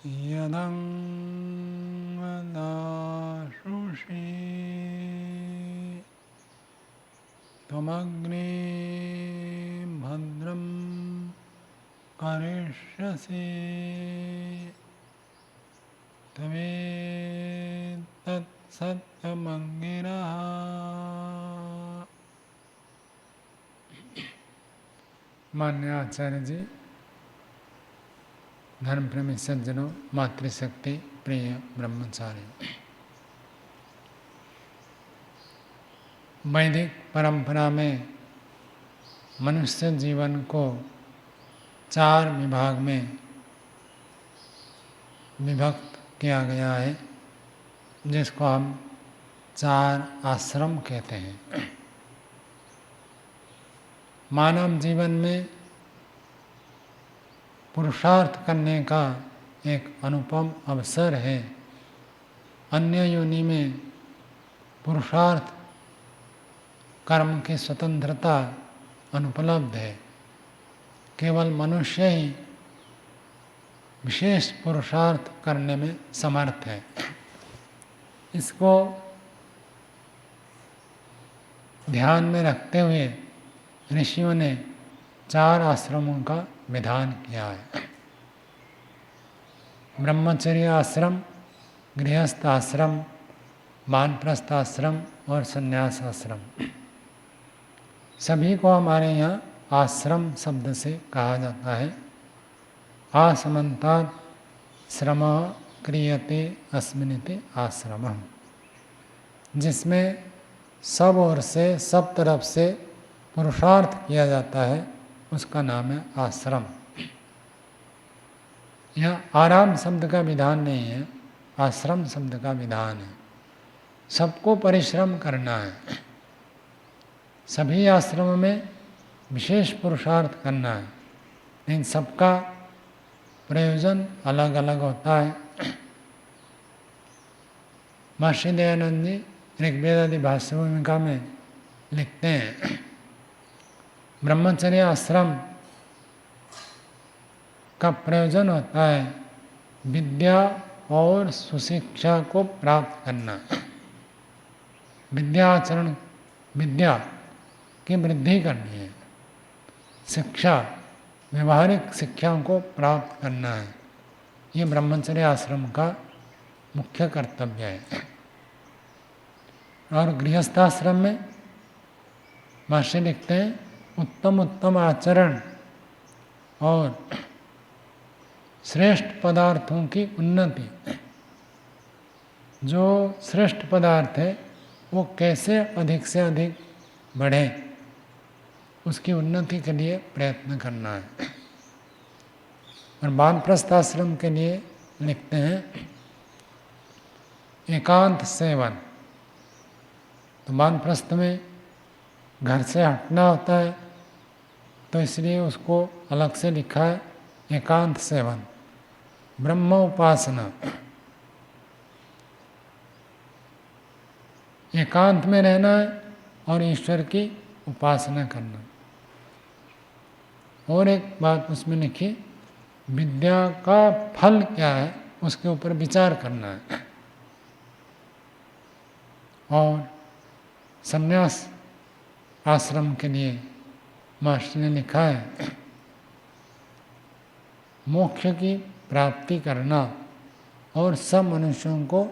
यदं वदाशुषि त्वमग्ने भद्रं करिष्यसि त्वमेतत्सत्यमङ्गिरः। मान्य आचार्य जी, धर्म प्रेमी सज्जनों, मातृशक्ति प्रिय ब्रह्मचारी, वैदिक परंपरा में मनुष्य जीवन को 4 विभाग में विभक्त किया गया है, जिसको हम 4 आश्रम कहते हैं। मानव जीवन में पुरुषार्थ करने का एक अनुपम अवसर है। अन्य योनि में पुरुषार्थ कर्म की स्वतंत्रता अनुपलब्ध है। केवल मनुष्य ही विशेष पुरुषार्थ करने में समर्थ है। इसको ध्यान में रखते हुए ऋषियों ने 4 आश्रमों का विधान किया है। ब्रह्मचर्य आश्रम, गृहस्थ आश्रम, वानप्रस्थ आश्रम और संन्यास आश्रम। सभी को हमारे यहाँ आश्रम शब्द से कहा जाता है। आसमन्तात् श्रमः क्रियते अस्मिनिति आश्रमः, जिसमें सब ओर से, सब तरफ से पुरुषार्थ किया जाता है, उसका नाम है आश्रम। यह आराम शब्द का विधान नहीं है, आश्रम शब्द का विधान है। सबको परिश्रम करना है। सभी आश्रमों में विशेष पुरुषार्थ करना है, लेकिन सबका प्रयोजन अलग अलग होता है। महर्षि दयानंद जी ऋग्वेदादि भाष्य भूमिका में लिखते हैं, ब्रह्मचर्य आश्रम का प्रयोजन होता है विद्या और सुशिक्षा को प्राप्त करना। विद्याचरण, विद्या की वृद्धि करनी है। शिक्षा, व्यवहारिक शिक्षाओं को प्राप्त करना है। ये ब्रह्मचर्य आश्रम का मुख्य कर्तव्य है। और गृहस्थाश्रम में महर्षि लिखते हैं उत्तम उत्तम आचरण और श्रेष्ठ पदार्थों की उन्नति। जो श्रेष्ठ पदार्थ है वो कैसे अधिक से अधिक बढ़े, उसकी उन्नति के लिए प्रयत्न करना है। और वानप्रस्थ आश्रम के लिए लिखते हैं एकांत सेवन। तो वानप्रस्थ में घर से हटना होता है, तो इसलिए उसको अलग से लिखा है एकांत सेवन। ब्रह्म उपासना, एकांत में रहना है और ईश्वर की उपासना करना। और एक बात उसमें लिखी, विद्या का फल क्या है उसके ऊपर विचार करना है। और संन्यास आश्रम के लिए महर्षि ने लिखा है मोक्ष की प्राप्ति करना और सब मनुष्यों को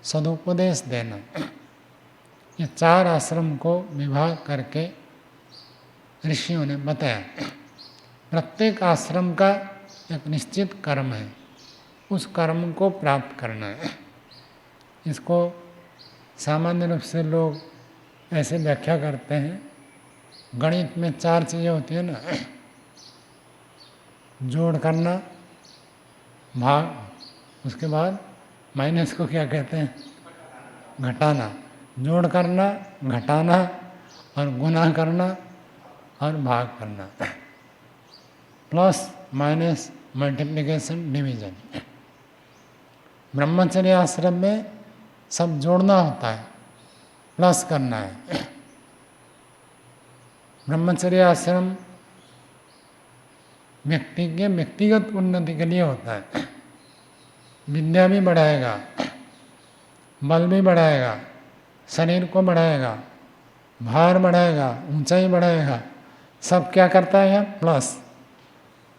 सदुपदेश देना। ये 4 आश्रम को विभाग करके ऋषियों ने बताया। प्रत्येक आश्रम का एक निश्चित कर्म है, उस कर्म को प्राप्त करना है। इसको सामान्य रूप से लोग ऐसे व्याख्या करते हैं, गणित में 4 चीज़ें होती है ना, जोड़ करना, भाग, उसके बाद माइनस को क्या कहते हैं, घटाना। जोड़ करना, घटाना और गुणा करना और भाग करना। Plus minus, multiplication, division. ब्रह्मचर्य आश्रम में सब जोड़ना होता है, प्लस करना है। ब्रह्मचर्य आश्रम व्यक्ति के व्यक्तिगत उन्नति के लिए होता है। विद्या भी बढ़ाएगा, बल भी बढ़ाएगा, शरीर को बढ़ाएगा, भार बढ़ाएगा, ऊंचाई बढ़ाएगा, सब क्या करता है? प्लस।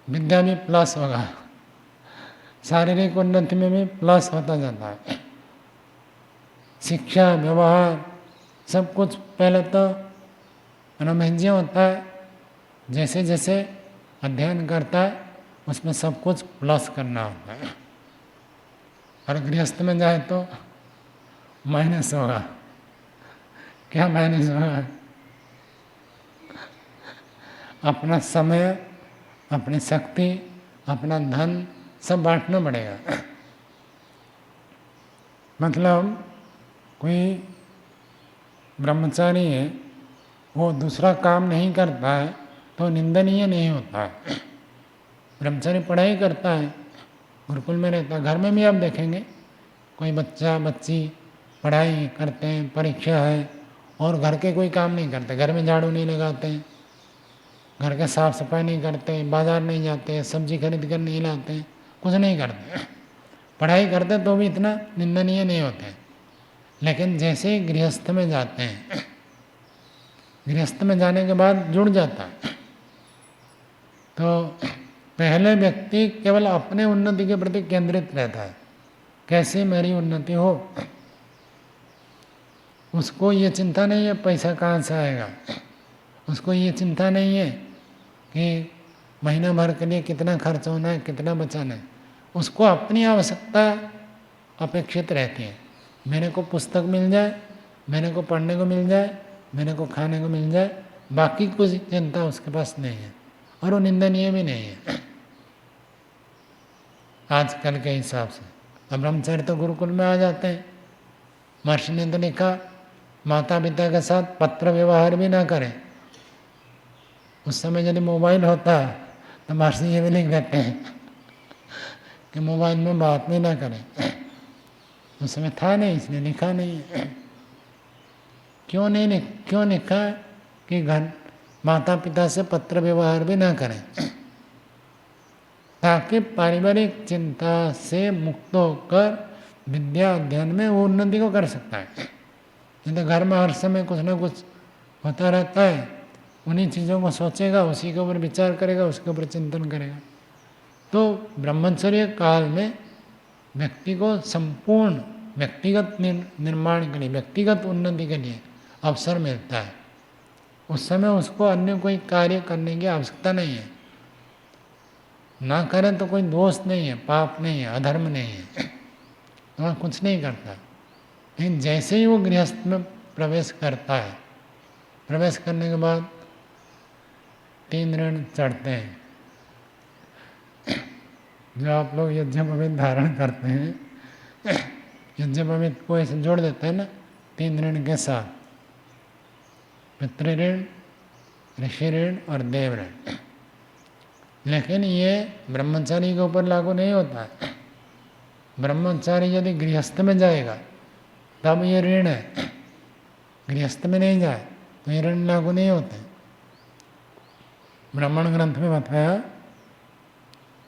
विद्या भी प्लस होगा, शारीरिक उन्नति में भी प्लस होता जाता है। शिक्षा, व्यवहार, सब कुछ पहले तो मनोमंज्य होता है, जैसे जैसे अध्ययन करता है उसमें सब कुछ प्लस करना होता है। और गृहस्थ में जाए तो माइनस होगा। क्या माइनस होगा? अपना समय, अपनी शक्ति, अपना धन सब बांटना पड़ेगा। मतलब कोई ब्रह्मचारी है, वो दूसरा काम नहीं करता है तो निंदनीय नहीं होता है। ब्रह्मचारी पढ़ाई करता है, गुरुकुल में रहता है। घर में भी आप देखेंगे कोई बच्चा बच्ची पढ़ाई करते हैं, परीक्षा है, और घर के कोई काम नहीं करते, घर में झाड़ू नहीं लगाते, घर के साफ सफाई नहीं करते, बाजार नहीं जाते, सब्जी खरीद कर नहीं लाते, कुछ नहीं करते, पढ़ाई करते तो भी इतना निंदनीय नहीं होते। लेकिन जैसे ही गृहस्थ में जाते हैं, गृहस्थ में जाने के बाद जुड़ जाता है, तो पहले व्यक्ति केवल अपने उन्नति के प्रति केंद्रित रहता है, कैसे मेरी उन्नति हो। उसको ये चिंता नहीं है पैसा कहाँ से आएगा, उसको ये चिंता नहीं है कि महीना भर के लिए कितना खर्च होना है, कितना बचाना है। उसको अपनी आवश्यकता अपेक्षित रहती है। मेरे को पुस्तक मिल जाए, मेरे को पढ़ने को मिल जाए, मेरे को खाने को मिल जाए, बाकी कुछ चिंता उसके पास नहीं है, और वो निंदनीय भी नहीं है आजकल के हिसाब से। अब ब्रह्मचारी तो गुरुकुल में आ जाते हैं। महर्षि ने तो लिखा माता पिता के साथ पत्र व्यवहार भी ना करें। उस समय यदि मोबाइल होता तो महर्षि ये भी लिख देते हैं कि मोबाइल में बात भी ना करें। उस समय था नहीं, इसने लिखा नहीं। क्यों लिखा कि घर माता पिता से पत्र व्यवहार भी ना करें, ताकि पारिवारिक चिंता से मुक्त होकर विद्या अध्ययन में वो उन्नति को कर सकता है। नहीं तो घर में हर समय कुछ ना कुछ होता रहता है, उन्हीं चीज़ों को सोचेगा, उसी के ऊपर विचार करेगा, उसके ऊपर चिंतन करेगा। तो ब्रह्मचर्य काल में व्यक्ति को संपूर्ण व्यक्तिगत निर्माण के लिए, व्यक्तिगत उन्नति के लिए अवसर मिलता है। उस समय उसको अन्य कोई कार्य करने की आवश्यकता नहीं है। ना करें तो कोई दोष नहीं है, पाप नहीं है, अधर्म नहीं है, वहाँ कुछ नहीं करता। लेकिन जैसे ही वो गृहस्थ में प्रवेश करता है, प्रवेश करने के बाद 3 ऋण चढ़ते हैं। जो आप लोग यज्ञोपवीत धारण करते हैं, यज्ञोपवीत को ऐसे जोड़ देते हैं ना 3 ऋण के साथ, पितृ ऋण, ऋषि ऋण और देव ऋण। लेकिन ये ब्रह्मचारी के ऊपर लागू नहीं होता है। ब्रह्मचारी यदि गृहस्थ में जाएगा तब ये ऋण है, गृहस्थ में नहीं जाए तो ये ऋण लागू नहीं होते। ब्राह्मण ग्रंथ में बताया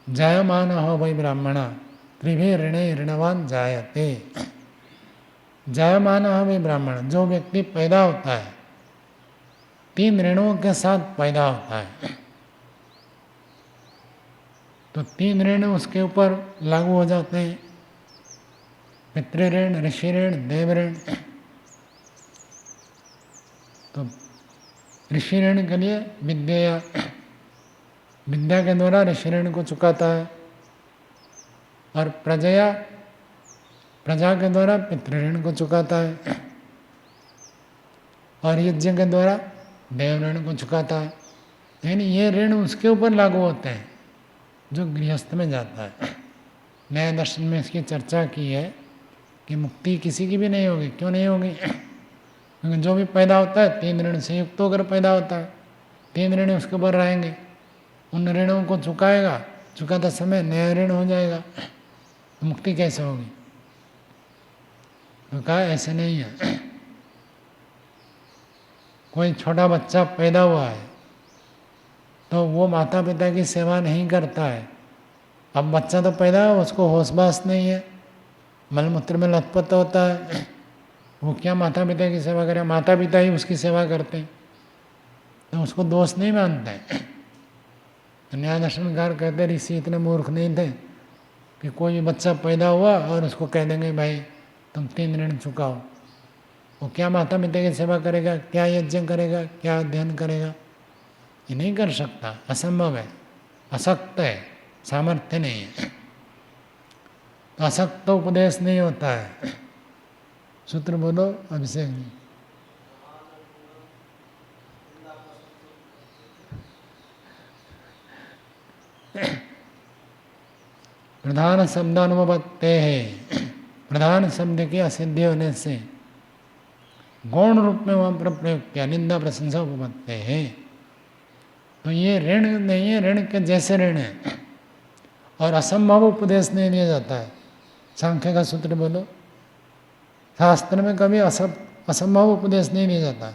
जायमान हो वै ब्राह्मण त्रिभी ऋणे ऋणवान जायते। जायमान हो वै ब्राह्मण, जो व्यक्ति पैदा होता है 3 ऋणों के साथ पैदा होता है, तो 3 ऋण उसके ऊपर लागू हो जाते हैं, पितृ ऋण, ऋषि ऋण, देव ऋण। तो ऋषि ऋण के लिए विद्या के द्वारा ऋषि ऋण को चुकाता है, और प्रजा के द्वारा पितृ ऋण को चुकाता है, और यज्ञ के द्वारा देव ऋण को चुकाता है। यानी ये ऋण उसके ऊपर लागू होते हैं जो गृहस्थ में जाता है। न्याय दर्शन में इसकी चर्चा की है कि मुक्ति किसी की भी नहीं होगी। क्यों नहीं होगी? क्योंकि जो भी पैदा होता है 3 ऋण से युक्त होकर पैदा होता है, 3 ऋण उसके ऊपर रहेंगे, उन ऋणों को चुकाएगा, चुकाता समय नया ऋण हो जाएगा, तो मुक्ति कैसे होगी? तो कहा ऐसे नहीं है। कोई छोटा बच्चा पैदा हुआ है तो वो माता पिता की सेवा नहीं करता है। अब बच्चा तो पैदा है, उसको होश बास नहीं है, मलमूत्र में लथपथ होता है, वो क्या माता पिता की सेवा करे, माता पिता ही उसकी सेवा करते हैं, तो उसको दोष नहीं मानते हैं। तो न्याय दर्शनकार कहते ऋषि इतने मूर्ख नहीं थे कि कोई बच्चा पैदा हुआ और उसको कह देंगे भाई तुम 3 ऋण चुकाओ। वो क्या माता पिता की सेवा करेगा, क्या यज्ञ करेगा, क्या अध्ययन करेगा, ये नहीं कर सकता, असंभव है, असक्त है, सामर्थ्य नहीं है। तो असक्त उपदेश नहीं होता है। सूत्र बोलो अभिषेक जी। प्रधान शब्द अनुपत्ते है, प्रधान शब्द की असिद्धि होने से गौण रूप में वहाँ पर प्रयोग किया, निंदा प्रशंसा उपपत्ते है। तो ये ऋण नहीं है, ऋण के जैसे ऋण है, और असंभव उपदेश नहीं दिया जाता है। सांख्य का सूत्र बोलो, शास्त्र में कभी असंभव उपदेश नहीं दिया जाता।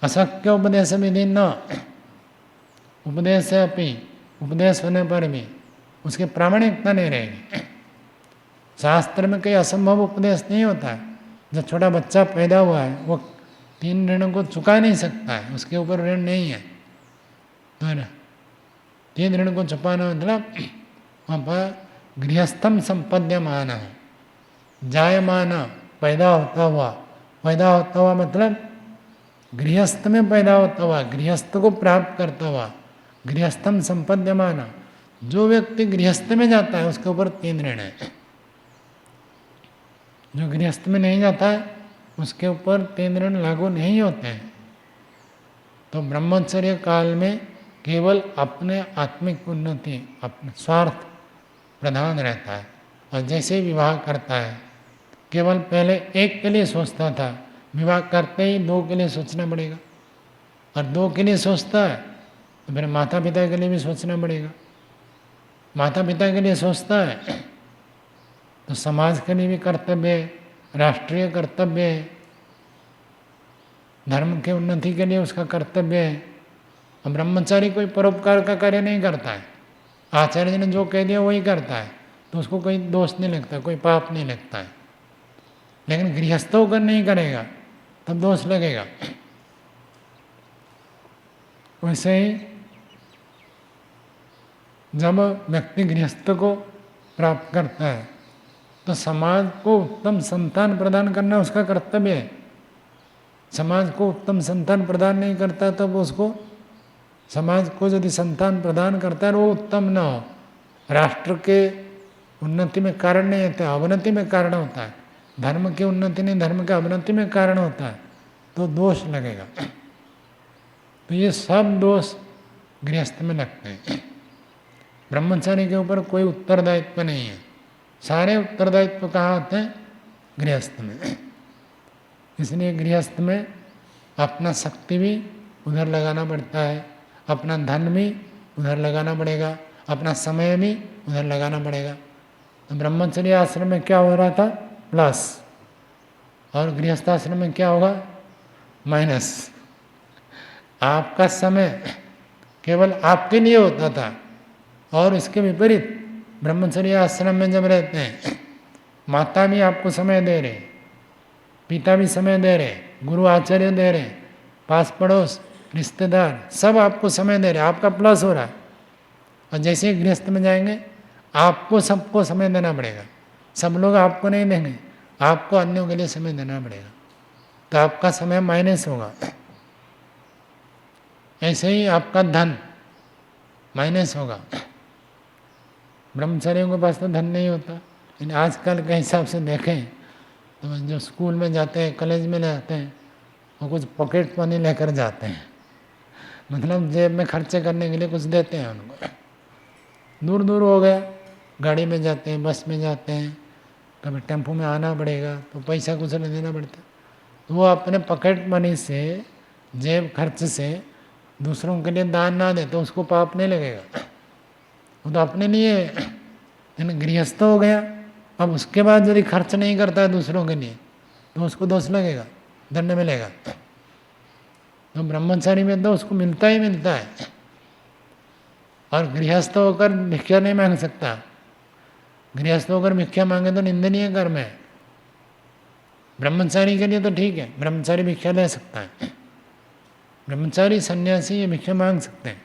अशक्य उपदेश विधि न उपदेश है, अपनी उपदेश होने पर भी उसकी प्रामाणिकता नहीं रहेगी। शास्त्र में कोई असंभव उपदेश नहीं होता है। जब छोटा बच्चा पैदा हुआ है वो 3 ऋणों को चुका नहीं सकता है, उसके ऊपर ऋण नहीं है, तो 3 ऋण को छुपाना मतलब वहाँ पर गृहस्थम संपद्यमान है, जायमान, पैदा होता हुआ मतलब गृहस्थ में पैदा होता हुआ, गृहस्थ को प्राप्त करता हुआ, गृहस्थम संपद्यमान, जो व्यक्ति गृहस्थ में जाता है उसके ऊपर 3 ऋण है। जो गृहस्थ में नहीं जाता है उसके ऊपर 3 ऋण लागू नहीं होते हैं। तो ब्रह्मचर्य काल में केवल अपने आत्मिक उन्नति, अपने स्वार्थ प्रधान रहता है। और जैसे ही विवाह करता है, केवल पहले एक के लिए सोचता था, विवाह करते ही 2 के लिए सोचना पड़ेगा, और 2 के लिए सोचता है तो फिर माता पिता के लिए भी सोचना पड़ेगा। माता पिता के लिए सोचता है तो समाज के लिए भी कर्तव्य है, राष्ट्रीय कर्तव्य है, धर्म के उन्नति के लिए उसका कर्तव्य है। अब ब्रह्मचारी कोई परोपकार का कार्य नहीं करता है, आचार्य ने जो कह दिया वही करता है, तो उसको कोई दोष नहीं लगता, कोई पाप नहीं लगता है। लेकिन गृहस्थ होकर नहीं करेगा तब दोष लगेगा। वैसे ही जब व्यक्ति गृहस्थ को प्राप्त करता है तो समाज को उत्तम संतान प्रदान करना उसका कर्तव्य है। समाज को उत्तम संतान प्रदान नहीं करता तब उसको, समाज को यदि संतान प्रदान करता है वो उत्तम न हो, राष्ट्र के उन्नति में कारण नहीं होता, अवनति में कारण होता है। धर्म की उन्नति नहीं, धर्म के अवनति में कारण होता है, तो दोष लगेगा। तो ये सब दोष गृहस्थ में लगते हैं। ब्रह्मचारी के ऊपर कोई उत्तरदायित्व नहीं है, सारे उत्तरदायित्व कहाँ आते हैं? गृहस्थ में। इसलिए गृहस्थ में अपना शक्ति भी उधर लगाना पड़ता है, अपना धन भी उधर लगाना पड़ेगा, अपना समय भी उधर लगाना पड़ेगा। तो ब्रह्मचर्य आश्रम में क्या हो रहा था? प्लस, और गृहस्थ आश्रम में क्या होगा? माइनस। आपका समय केवल आपके लिए होता था, और इसके विपरीत ब्रह्मचर्य आश्रम में जब रहते हैं, माता भी आपको समय दे रहे, पिता भी समय दे रहे, गुरु आचार्य दे रहे, पास पड़ोस रिश्तेदार सब आपको समय दे रहे, आपका प्लस हो रहा है। और जैसे ही गृहस्थ में जाएंगे आपको सबको समय देना पड़ेगा, सब लोग आपको नहीं देंगे, आपको अन्यों के लिए समय देना पड़ेगा, तो आपका समय माइनस होगा। ऐसे ही आपका धन माइनस होगा। ब्रह्मचारियों के पास तो धन नहीं होता, लेकिन आजकल के हिसाब से देखें तो जो स्कूल में जाते हैं, कॉलेज में जाते हैं, वो कुछ पॉकेट मनी लेकर जाते हैं, मतलब जेब में खर्चे करने के लिए कुछ देते हैं उनको। दूर दूर हो गया, गाड़ी में जाते हैं, बस में जाते हैं, कभी टेम्पो में आना पड़ेगा तो पैसा कुछ नहीं देना पड़ता, तो वो अपने पॉकेट मनी से, जेब खर्च से दूसरों के लिए दान ना दे तो उसको पाप नहीं लगेगा, वो तो अपने लिए। लेकिन गृहस्थ हो गया, अब उसके बाद यदि खर्च नहीं करता है दूसरों के लिए तो उसको दोष लगेगा, दंड मिलेगा। तो ब्रह्मचारी में तो उसको मिलता ही मिलता है। और गृहस्थ होकर भिक्षा नहीं मांग सकता। गृहस्थ होकर भिक्षा मांगे तो निंदनीय कर्म है। ब्रह्मचारी के लिए तो ठीक है, ब्रह्मचारी भिक्षा ले सकता है, ब्रह्मचारी सन्यासी ये भिक्षा मांग सकते हैं,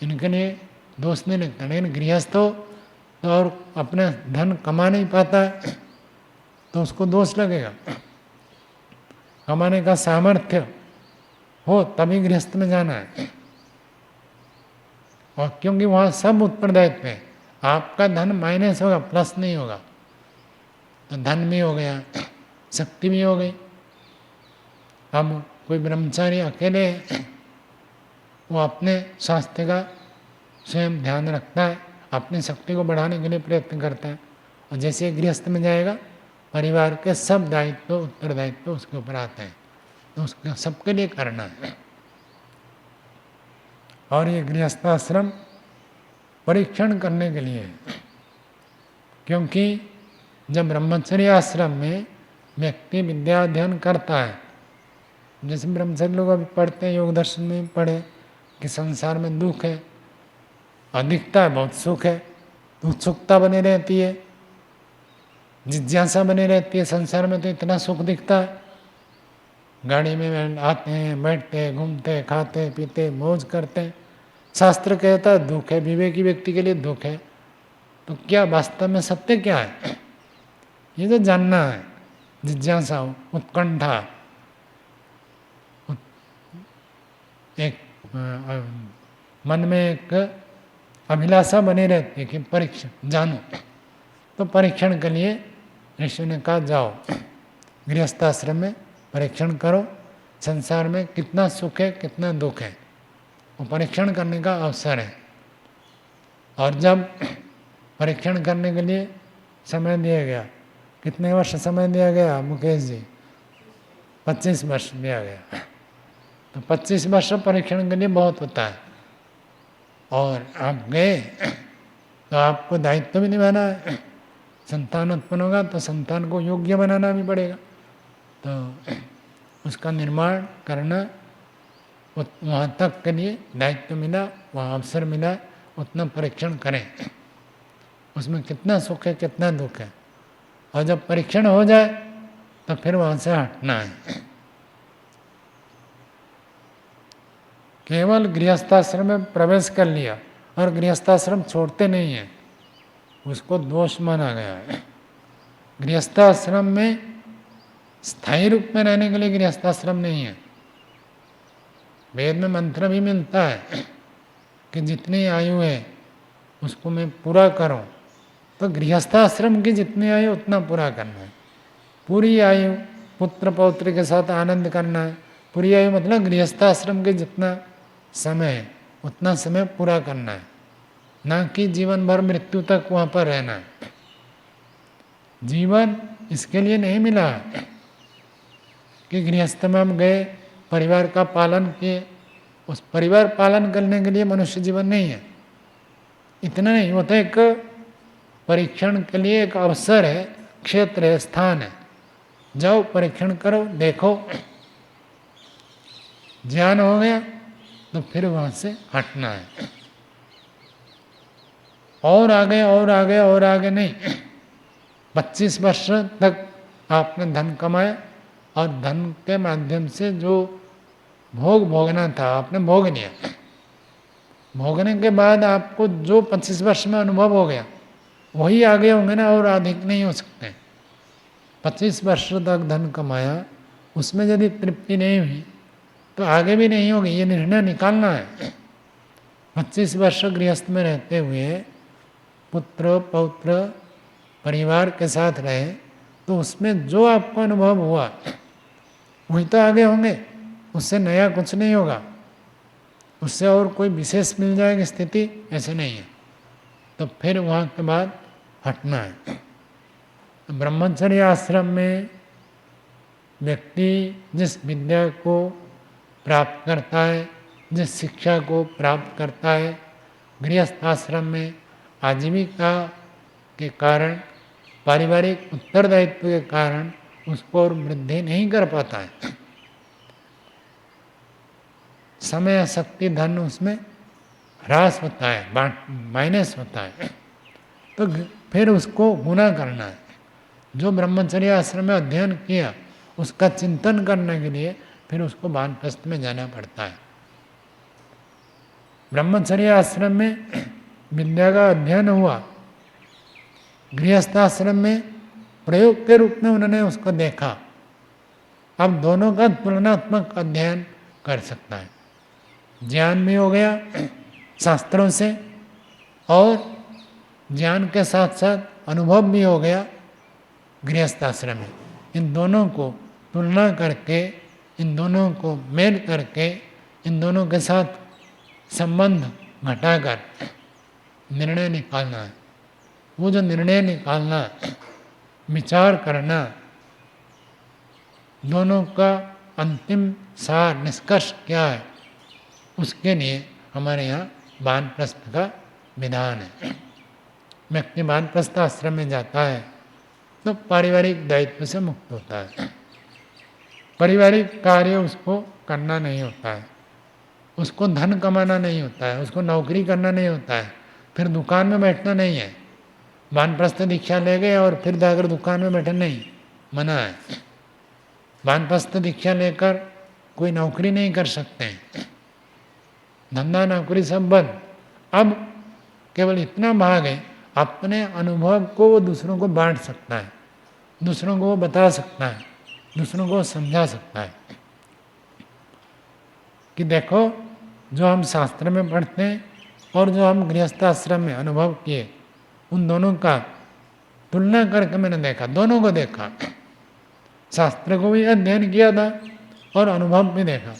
इनके लिए दोष नहीं लगता। लेकिन गृहस्थ हो तो और अपना धन कमा नहीं पाता है तो उसको दोष लगेगा। कमाने का सामर्थ्य हो तभी गृहस्थ में जाना है, और क्योंकि वहाँ सब उत्तरदायित्व है, आपका धन माइनस होगा, प्लस नहीं होगा। तो धन भी हो गया, शक्ति भी हो गई। अब कोई ब्रह्मचारी अकेले है, वो अपने स्वास्थ्य का स्वयं ध्यान रखता है, अपनी शक्ति को बढ़ाने के लिए प्रयत्न करता है, और जैसे गृहस्थ में जाएगा परिवार के सब दायित्व उत्तरदायित्व उसके ऊपर आते हैं, तो उसको सबके लिए करना है। और ये गृहस्थाश्रम परीक्षण करने के लिए है, क्योंकि जब ब्रह्मचर्य आश्रम में व्यक्ति विद्या अध्ययन करता है, जैसे ब्रह्मचर्य लोग अभी पढ़ते हैं, योग दर्शन में पढ़े कि संसार में दुख है, अधिकता है बहुत सुख है, तो उत्सुकता बनी रहती है, जिज्ञासा बनी रहती है। संसार में तो इतना सुख दिखता है, गाड़ी में आते हैं, बैठते हैं, घूमते हैं, खाते पीते मौज करते हैं। शास्त्र कहता है दुख है, विवेकी व्यक्ति के लिए दुख है, तो क्या वास्तव में सत्य क्या है, ये तो जानना है। जिज्ञासा, उत्कंठा, एक मन में एक अभिलाषा बनी रहती है कि परीक्षण जानो। तो परीक्षण के लिए ऋषि ने कहा जाओ गृहस्थाश्रम में परीक्षण करो, संसार में कितना सुख है कितना दुख है, वो परीक्षण करने का अवसर है। और जब परीक्षण करने के लिए समय दिया गया, कितने वर्ष समय दिया गया मुकेश जी? 25 वर्ष दिया गया। तो 25 वर्ष परीक्षण के लिए बहुत होता है, और आप गए तो आपको दायित्व भी निभाना है। संतान उत्पन्न होगा तो संतान को योग्य बनाना भी पड़ेगा, तो उसका निर्माण करना, वहाँ तक के लिए दायित्व मिला, वहाँ अवसर मिला, उतना परीक्षण करें, उसमें कितना सुख है कितना दुख है। और जब परीक्षण हो जाए तो फिर वहाँ से हटना है। केवल गृहस्थाश्रम में प्रवेश कर लिया और गृहस्थाश्रम छोड़ते नहीं हैं, उसको दोष माना गया है। गृहस्थाश्रम में स्थायी रूप में रहने के लिए गृहस्थाश्रम नहीं है। वेद में मंत्र भी मिलता है कि जितनी आयु है उसको मैं पूरा करूं, तो गृहस्थाश्रम की जितनी आयु उतना पूरा करना है। पूरी आयु पुत्र पौत्र के साथ आनंद करना है। पूरी आयु मतलब गृहस्थाश्रम के जितना समय है उतना समय पूरा करना है, ना कि जीवन भर मृत्यु तक वहाँ पर रहना है। जीवन इसके लिए नहीं मिला कि गृहस्थ में हम गए, परिवार का पालन किए। उस परिवार पालन करने के लिए मनुष्य जीवन नहीं है, इतना नहीं। वो तो एक परीक्षण के लिए एक अवसर है, क्षेत्र है, स्थान है। जाओ परीक्षण करो, देखो, ज्ञान हो गया तो फिर वहाँ से हटना है। और आगे और आगे और आगे नहीं। 25 वर्ष तक आपने धन कमाया और धन के माध्यम से जो भोग भोगना था आपने भोग लिया। भोगने के बाद आपको जो 25 वर्ष में अनुभव हो गया वही आगे होंगे ना, और अधिक नहीं हो सकते। 25 वर्ष तक धन कमाया, उसमें यदि तृप्ति नहीं हुई तो आगे भी नहीं होगी, ये निर्णय निकालना है। 25 वर्ष गृहस्थ में रहते हुए पुत्र पौत्र परिवार के साथ रहे, तो उसमें जो आपको अनुभव हुआ वही तो आगे होंगे, उससे नया कुछ नहीं होगा, उससे और कोई विशेष मिल जाएगी स्थिति, ऐसे नहीं है। तो फिर वहाँ के बाद हटना है। तो ब्रह्मचर्य आश्रम में व्यक्ति जिस विद्या को प्राप्त करता है, जिस शिक्षा को प्राप्त करता है, गृहस्थ आश्रम में आजीविका के कारण, पारिवारिक उत्तरदायित्व के कारण उसको और वृद्धि नहीं कर पाता है। समय शक्ति धन उसमें ह्रास होता है, माइनस होता है, तो फिर उसको गुना करना है। जो ब्रह्मचर्य आश्रम में अध्ययन किया उसका चिंतन करने के लिए फिर उसको वानप्रस्थ में जाना पड़ता है। ब्रह्मचर्य आश्रम में विद्या का अध्ययन हुआ, गृहस्थाश्रम में प्रयोग के रूप में उन्होंने उसको देखा। अब दोनों का तुलनात्मक अध्ययन कर सकता है, ज्ञान भी हो गया शास्त्रों से और ज्ञान के साथ साथ अनुभव भी हो गया गृहस्थाश्रम में। इन दोनों को तुलना करके, इन दोनों को मेल करके, इन दोनों के साथ संबंध घटाकर निर्णय निकालना है। वो जो निर्णय निकालना, विचार करना, दोनों का अंतिम सार निष्कर्ष क्या है, उसके लिए हमारे यहाँ वानप्रस्थ का विधान है। व्यक्ति वानप्रस्थ आश्रम में जाता है तो पारिवारिक दायित्व से मुक्त होता है। पारिवारिक कार्य उसको करना नहीं होता है, उसको धन कमाना नहीं होता है, उसको नौकरी करना नहीं होता है, फिर दुकान में बैठना नहीं है। वानप्रस्थ दीक्षा ले गए और फिर जाकर दुकान में बैठे, नहीं, मना है। वानप्रस्थ दीक्षा लेकर कोई नौकरी नहीं कर सकते हैं, धंधा नौकरी सब बंद। अब केवल इतना भाग है, अपने अनुभव को वो दूसरों को बांट सकता है, दूसरों को वो बता सकता है, दूसरों को समझा सकता है कि देखो जो हम शास्त्र में पढ़ते हैं और जो हम गृहस्थाश्रम में अनुभव किए, उन दोनों का तुलना करके मैंने देखा, दोनों को देखा। शास्त्र को भी अध्ययन किया था और अनुभव भी देखा।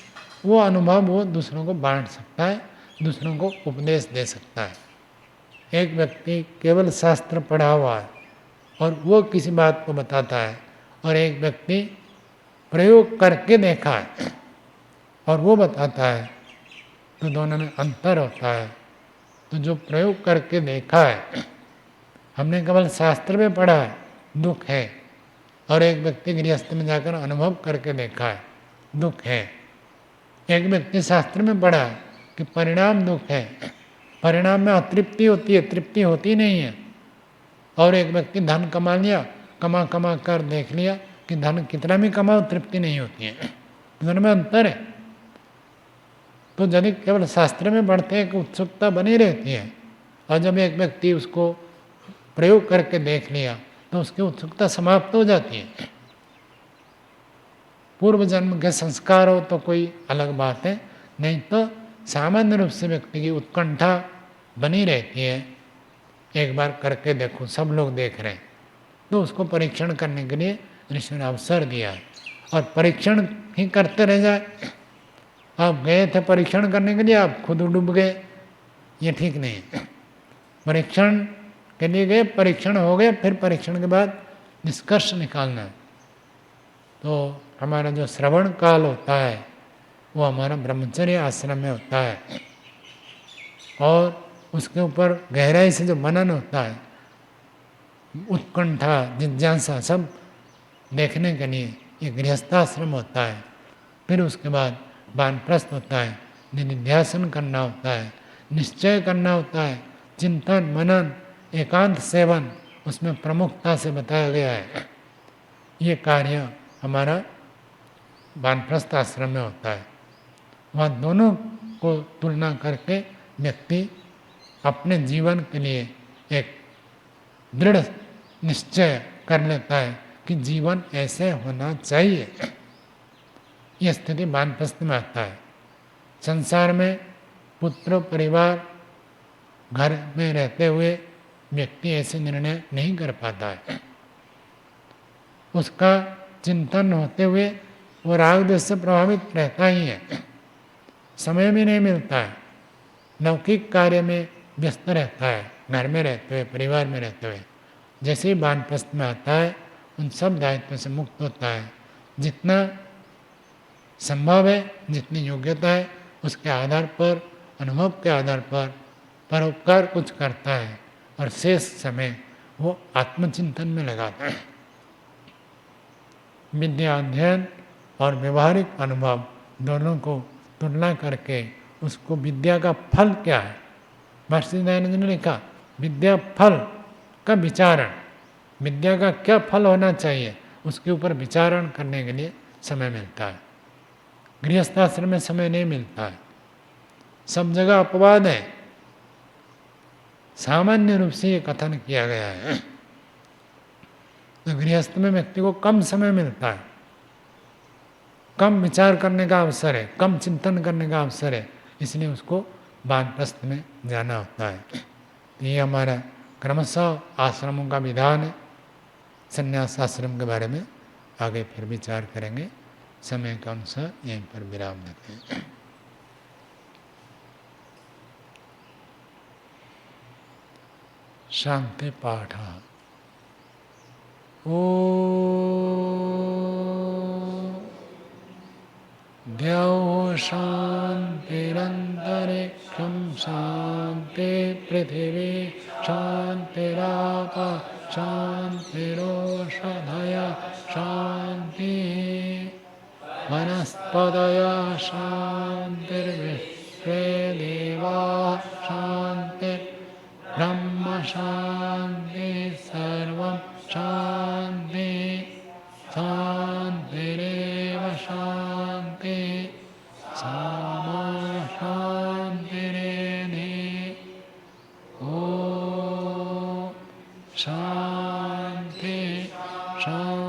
वो अनुभव वो दूसरों को बांट सकता है, दूसरों को उपदेश दे सकता है। एक व्यक्ति केवल शास्त्र पढ़ा हुआ है और वो किसी बात को बताता है, और एक व्यक्ति प्रयोग करके देखा है और वो बताता है, तो दोनों में अंतर होता है। तो जो प्रयोग करके देखा है, हमने केवल शास्त्र में पढ़ा है, दुख है, और एक व्यक्ति गृहस्थ में जाकर अनुभव करके देखा है, दुख है। एक व्यक्ति शास्त्र में पढ़ा है कि परिणाम दुख है, परिणाम में अतृप्ति होती है, तृप्ति होती नहीं है। और एक व्यक्ति धन कमा लिया, कमा कमा कर देख लिया कि धन कितना भी कमाओ तृप्ति नहीं होती है, दोनों में अंतर है। तो यदि केवल शास्त्र में पढ़ते हैं कि उत्सुकता बनी रहती है, और जब एक व्यक्ति उसको प्रयोग करके देख लिया तो उसकी उत्सुकता समाप्त हो जाती है। पूर्व जन्म के संस्कार हो तो कोई अलग बात है, नहीं तो सामान्य रूप से व्यक्ति की उत्कंठा बनी रहती है। एक बार करके देखो, सब लोग देख रहे हैं, तो उसको परीक्षण करने के लिए ऋषि ने अवसर दिया है। और परीक्षण ही करते रह जाए, आप गए थे परीक्षण करने के लिए, आप खुद डूब गए, ये ठीक नहीं है। परीक्षण के लिए गए, परीक्षण हो गया, फिर परीक्षण के बाद निष्कर्ष निकालना है। तो हमारा जो श्रवण काल होता है वो हमारा ब्रह्मचर्य आश्रम में होता है, और उसके ऊपर गहराई से जो मनन होता है, उत्कंठा, जिज्ञासा सब देखने के लिए ये गृहस्थाश्रम होता है। फिर उसके बाद वानप्रस्थ होता है, निधिध्यासन करना होता है, निश्चय करना होता है, चिंतन मनन एकांत सेवन उसमें प्रमुखता से बताया गया है। ये कार्य हमारा वानप्रस्थ आश्रम में होता है। वहाँ दोनों को तुलना करके व्यक्ति अपने जीवन के लिए एक दृढ़ निश्चय कर लेता है कि जीवन ऐसे होना चाहिए। यह स्थिति वानप्रस्थ में आता है। संसार में पुत्र परिवार घर में रहते हुए व्यक्ति ऐसे निर्णय नहीं कर पाता है। उसका चिंतन होते हुए वो राग द्वेष से प्रभावित रहता ही है, समय भी नहीं मिलता है, लौकिक कार्य में व्यस्त रहता है, घर में रहते हुए, परिवार में रहते हुए। जैसे ही वानप्रस्थ में आता है, उन सब दायित्व से मुक्त होता है। जितना संभव है, जितनी योग्यता है, उसके आधार पर, अनुभव के आधार पर परोपकार कुछ करता है, और शेष समय वो आत्मचिंतन में लगाता है। विद्या अध्ययन और व्यवहारिक अनुभव दोनों को तुलना करके उसको विद्या का फल क्या है, महर्षि दयानंद ने लिखा, विद्या फल का विचारण, विद्या का क्या फल होना चाहिए उसके ऊपर विचारण करने के लिए समय मिलता है। गृहस्थाश्रम में समय नहीं मिलता है, सब जगह अपवाद है, सामान्य रूप से ये कथन किया गया है। तो गृहस्थ में व्यक्ति को कम समय मिलता है, कम विचार करने का अवसर है, कम चिंतन करने का अवसर है, इसलिए उसको वानप्रस्थ में जाना होता है। तो ये हमारा क्रमशः आश्रमों का विधान है। संन्यास आश्रम के बारे में आगे फिर विचार करेंगे, समय के अनुसार यहीं पर विराम देते हैं। शांति पाठ। द्यौः शान्तिरन्तरिक्षं शान्ति पृथिवी शान्तिरापः शान्तिरोषधयः शान्तिः वनस्पतयः शान्तिर्विश्वे देवाः शान्तिर्ब्रह्म शान्तिः सर्वं शान्तिः शान्तिरेव शान्तिः सामा शान्तिरेधि। ॐ शान्ति शान्ति।